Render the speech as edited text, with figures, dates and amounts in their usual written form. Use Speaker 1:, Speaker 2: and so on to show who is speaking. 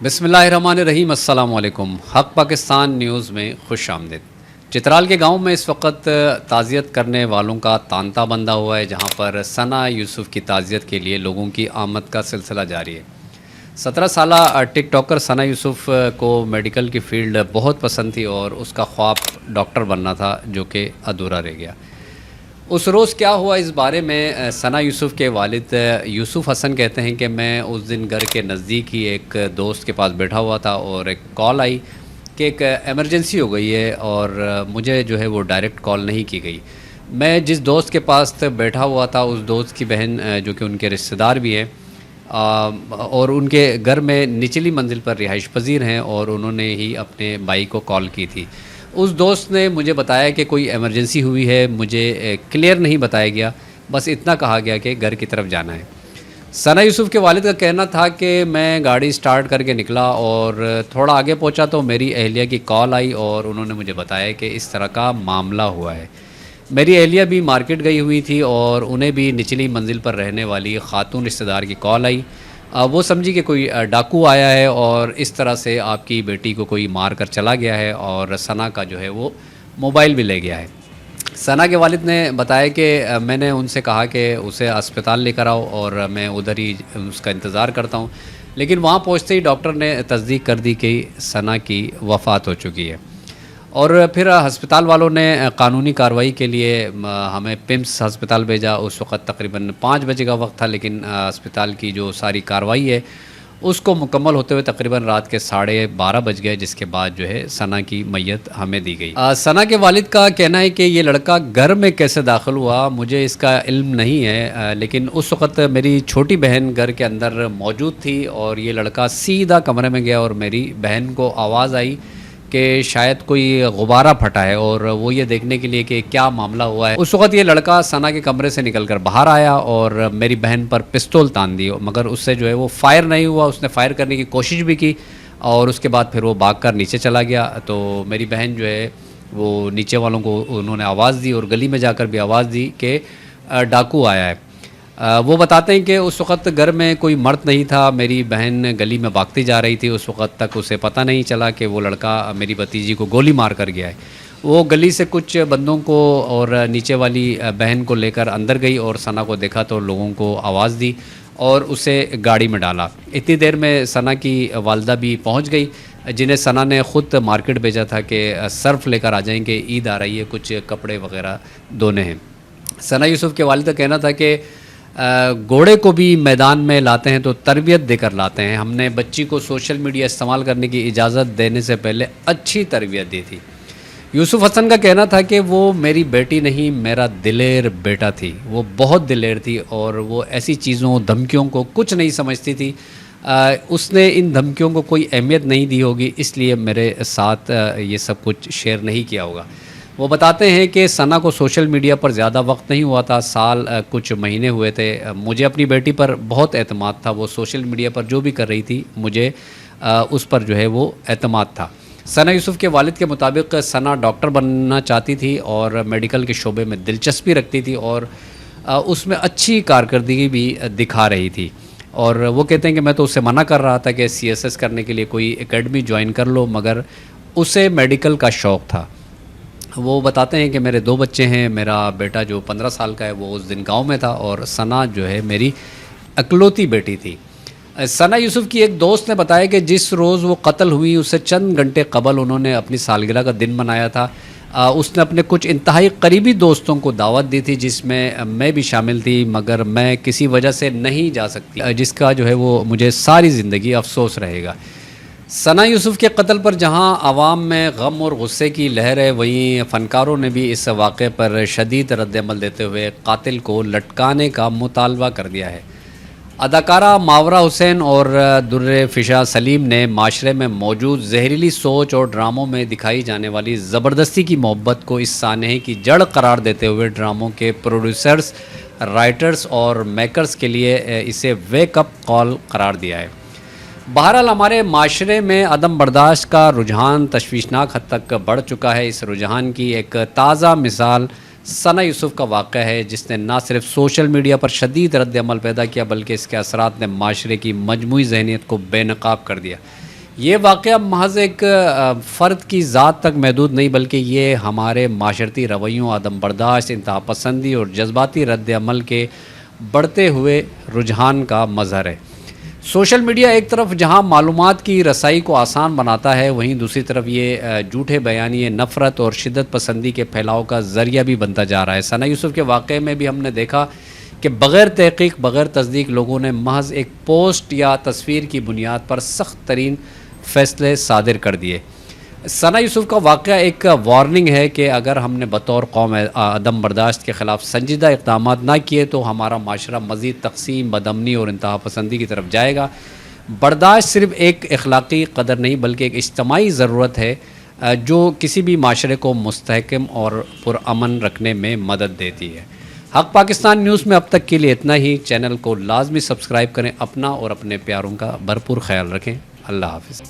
Speaker 1: بسم اللہ الرحمن الرحیم، السلام علیکم۔ حق پاکستان نیوز میں خوش آمدید۔ چترال کے گاؤں میں اس وقت تعزیت کرنے والوں کا تانتا بندھا ہوا ہے، جہاں پر ثنا یوسف کی تعزیت کے لیے لوگوں کی آمد کا سلسلہ جاری ہے۔ 17 سالہ ٹک ٹاکر ثنا یوسف کو میڈیکل کی فیلڈ بہت پسند تھی اور اس کا خواب ڈاکٹر بننا تھا، جو کہ ادھورا رہ گیا۔ اس روز کیا ہوا، اس بارے میں ثنا یوسف کے والد یوسف حسن کہتے ہیں کہ میں اس دن گھر کے نزدیک ہی ایک دوست کے پاس بیٹھا ہوا تھا اور ایک کال آئی کہ ایک ایمرجنسی ہو گئی ہے، اور مجھے جو ہے وہ ڈائریکٹ کال نہیں کی گئی۔ میں جس دوست کے پاس بیٹھا ہوا تھا، اس دوست کی بہن جو کہ ان کے رشتہ دار بھی ہیں اور ان کے گھر میں نچلی منزل پر رہائش پذیر ہیں، اور انہوں نے ہی اپنے بھائی کو کال کی تھی۔ اس دوست نے مجھے بتایا کہ کوئی ایمرجنسی ہوئی ہے، مجھے کلیئر نہیں بتایا گیا، بس اتنا کہا گیا کہ گھر کی طرف جانا ہے۔ ثنا یوسف کے والد کا کہنا تھا کہ میں گاڑی سٹارٹ کر کے نکلا اور تھوڑا آگے پہنچا تو میری اہلیہ کی کال آئی اور انہوں نے مجھے بتایا کہ اس طرح کا معاملہ ہوا ہے۔ میری اہلیہ بھی مارکیٹ گئی ہوئی تھی اور انہیں بھی نچلی منزل پر رہنے والی خاتون رشتہ دار کی کال آئی۔ وہ سمجھی کہ کوئی ڈاکو آیا ہے اور اس طرح سے آپ کی بیٹی کو کوئی مار کر چلا گیا ہے، اور ثنا کا جو ہے وہ موبائل بھی لے گیا ہے۔ ثنا کے والد نے بتایا کہ میں نے ان سے کہا کہ اسے اسپتال لے کر آؤ اور میں ادھر ہی اس کا انتظار کرتا ہوں، لیکن وہاں پہنچتے ہی ڈاکٹر نے تصدیق کر دی کہ ثنا کی وفات ہو چکی ہے۔ اور پھر ہسپتال والوں نے قانونی کارروائی کے لیے ہمیں پمس ہسپتال بھیجا۔ اس وقت تقریباً 5 بجے کا وقت تھا، لیکن ہسپتال کی جو ساری کارروائی ہے اس کو مکمل ہوتے ہوئے تقریباً رات کے 12:30 بج گئے، جس کے بعد جو ہے ثنا کی میت ہمیں دی گئی۔ ثنا کے والد کا کہنا ہے کہ یہ لڑکا گھر میں کیسے داخل ہوا مجھے اس کا علم نہیں ہے، لیکن اس وقت میری چھوٹی بہن گھر کے اندر موجود تھی اور یہ لڑکا سیدھا کمرے میں گیا اور میری بہن کو آواز آئی کہ شاید کوئی غبارہ پھٹا ہے، اور وہ یہ دیکھنے کے لیے کہ کیا معاملہ ہوا ہے۔ اس وقت یہ لڑکا ثنا کے کمرے سے نکل کر باہر آیا اور میری بہن پر پستول تان دی، مگر اس سے جو ہے وہ فائر نہیں ہوا۔ اس نے فائر کرنے کی کوشش بھی کی اور اس کے بعد پھر وہ بھاگ کر نیچے چلا گیا۔ تو میری بہن جو ہے وہ نیچے والوں کو انہوں نے آواز دی اور گلی میں جا کر بھی آواز دی کہ ڈاکو آیا ہے۔ وہ بتاتے ہیں کہ اس وقت گھر میں کوئی مرد نہیں تھا، میری بہن گلی میں بھاگتی جا رہی تھی، اس وقت تک اسے پتہ نہیں چلا کہ وہ لڑکا میری بھتیجی کو گولی مار کر گیا ہے۔ وہ گلی سے کچھ بندوں کو اور نیچے والی بہن کو لے کر اندر گئی اور ثنا کو دیکھا تو لوگوں کو آواز دی اور اسے گاڑی میں ڈالا۔ اتنی دیر میں ثنا کی والدہ بھی پہنچ گئی، جنہیں ثنا نے خود مارکیٹ بھیجا تھا کہ صرف لے کر آ جائیں کہ عید آ رہی ہے، کچھ کپڑے وغیرہ دھونے ہیں۔ ثنا یوسف کے والد کا کہنا تھا کہ گھوڑے کو بھی میدان میں لاتے ہیں تو تربیت دے کر لاتے ہیں۔ ہم نے بچی کو سوشل میڈیا استعمال کرنے کی اجازت دینے سے پہلے اچھی تربیت دی تھی۔ یوسف حسن کا کہنا تھا کہ وہ میری بیٹی نہیں، میرا دلیر بیٹا تھی۔ وہ بہت دلیر تھی اور وہ ایسی چیزوں دھمکیوں کو کچھ نہیں سمجھتی تھی۔ اس نے ان دھمکیوں کو کوئی اہمیت نہیں دی ہوگی، اس لیے میرے ساتھ یہ سب کچھ شیئر نہیں کیا ہوگا۔ وہ بتاتے ہیں کہ ثنا کو سوشل میڈیا پر زیادہ وقت نہیں ہوا تھا، سال کچھ مہینے ہوئے تھے۔ مجھے اپنی بیٹی پر بہت اعتماد تھا، وہ سوشل میڈیا پر جو بھی کر رہی تھی مجھے اس پر جو ہے وہ اعتماد تھا۔ ثنا یوسف کے والد کے مطابق ثنا ڈاکٹر بننا چاہتی تھی اور میڈیکل کے شعبے میں دلچسپی رکھتی تھی اور اس میں اچھی کارکردگی بھی دکھا رہی تھی، اور وہ کہتے ہیں کہ میں تو اسے منع کر رہا تھا کہ CSS کرنے کے لیے کوئی اکیڈمی جوائن کر لو، مگر اسے میڈیکل کا شوق تھا۔ وہ بتاتے ہیں کہ میرے 2 بچے ہیں، میرا بیٹا جو 15 سال کا ہے وہ اس دن گاؤں میں تھا، اور ثنا جو ہے میری اکلوتی بیٹی تھی۔ ثنا یوسف کی ایک دوست نے بتایا کہ جس روز وہ قتل ہوئی اس سے چند گھنٹے قبل انہوں نے اپنی سالگرہ کا دن منایا تھا۔ اس نے اپنے کچھ انتہائی قریبی دوستوں کو دعوت دی تھی، جس میں بھی شامل تھی، مگر میں کسی وجہ سے نہیں جا سکتی، جس کا جو ہے وہ مجھے ساری زندگی افسوس رہے گا۔ ثنا یوسف کے قتل پر جہاں عوام میں غم اور غصے کی لہر ہے، وہیں فنکاروں نے بھی اس واقعے پر شدید رد عمل دیتے ہوئے قاتل کو لٹکانے کا مطالبہ کر دیا ہے۔ اداکارہ ماورا حسین اور در فشاں سلیم نے معاشرے میں موجود زہریلی سوچ اور ڈراموں میں دکھائی جانے والی زبردستی کی محبت کو اس سانحے کی جڑ قرار دیتے ہوئے ڈراموں کے پروڈیوسرز، رائٹرز اور میکرز کے لیے اسے ویک اپ کال قرار دیا ہے۔ بہرحال ہمارے معاشرے میں عدم برداشت کا رجحان تشویشناک حد تک بڑھ چکا ہے۔ اس رجحان کی ایک تازہ مثال ثنا یوسف کا واقعہ ہے، جس نے نہ صرف سوشل میڈیا پر شدید رد عمل پیدا کیا بلکہ اس کے اثرات نے معاشرے کی مجموعی ذہنیت کو بے نقاب کر دیا۔ یہ واقعہ محض ایک فرد کی ذات تک محدود نہیں، بلکہ یہ ہمارے معاشرتی رویوں، عدم برداشت، انتہا پسندی اور جذباتی رد عمل کے بڑھتے ہوئے رجحان کا مظہر ہے۔ سوشل میڈیا ایک طرف جہاں معلومات کی رسائی کو آسان بناتا ہے، وہیں دوسری طرف یہ جھوٹے بیانیے، نفرت اور شدت پسندی کے پھیلاؤ کا ذریعہ بھی بنتا جا رہا ہے۔ ثنا یوسف کے واقعے میں بھی ہم نے دیکھا کہ بغیر تحقیق، بغیر تصدیق لوگوں نے محض ایک پوسٹ یا تصویر کی بنیاد پر سخت ترین فیصلے صادر کر دیے۔ ثنا یوسف کا واقعہ ایک وارننگ ہے کہ اگر ہم نے بطور قوم عدم برداشت کے خلاف سنجیدہ اقدامات نہ کیے تو ہمارا معاشرہ مزید تقسیم، بدامنی اور انتہا پسندی کی طرف جائے گا۔ برداشت صرف ایک اخلاقی قدر نہیں بلکہ ایک اجتماعی ضرورت ہے جو کسی بھی معاشرے کو مستحکم اور پرامن رکھنے میں مدد دیتی ہے۔ حق پاکستان نیوز میں اب تک کے لیے اتنا ہی۔ چینل کو لازمی سبسکرائب کریں، اپنا اور اپنے پیاروں کا بھرپور خیال رکھیں۔ اللہ حافظ۔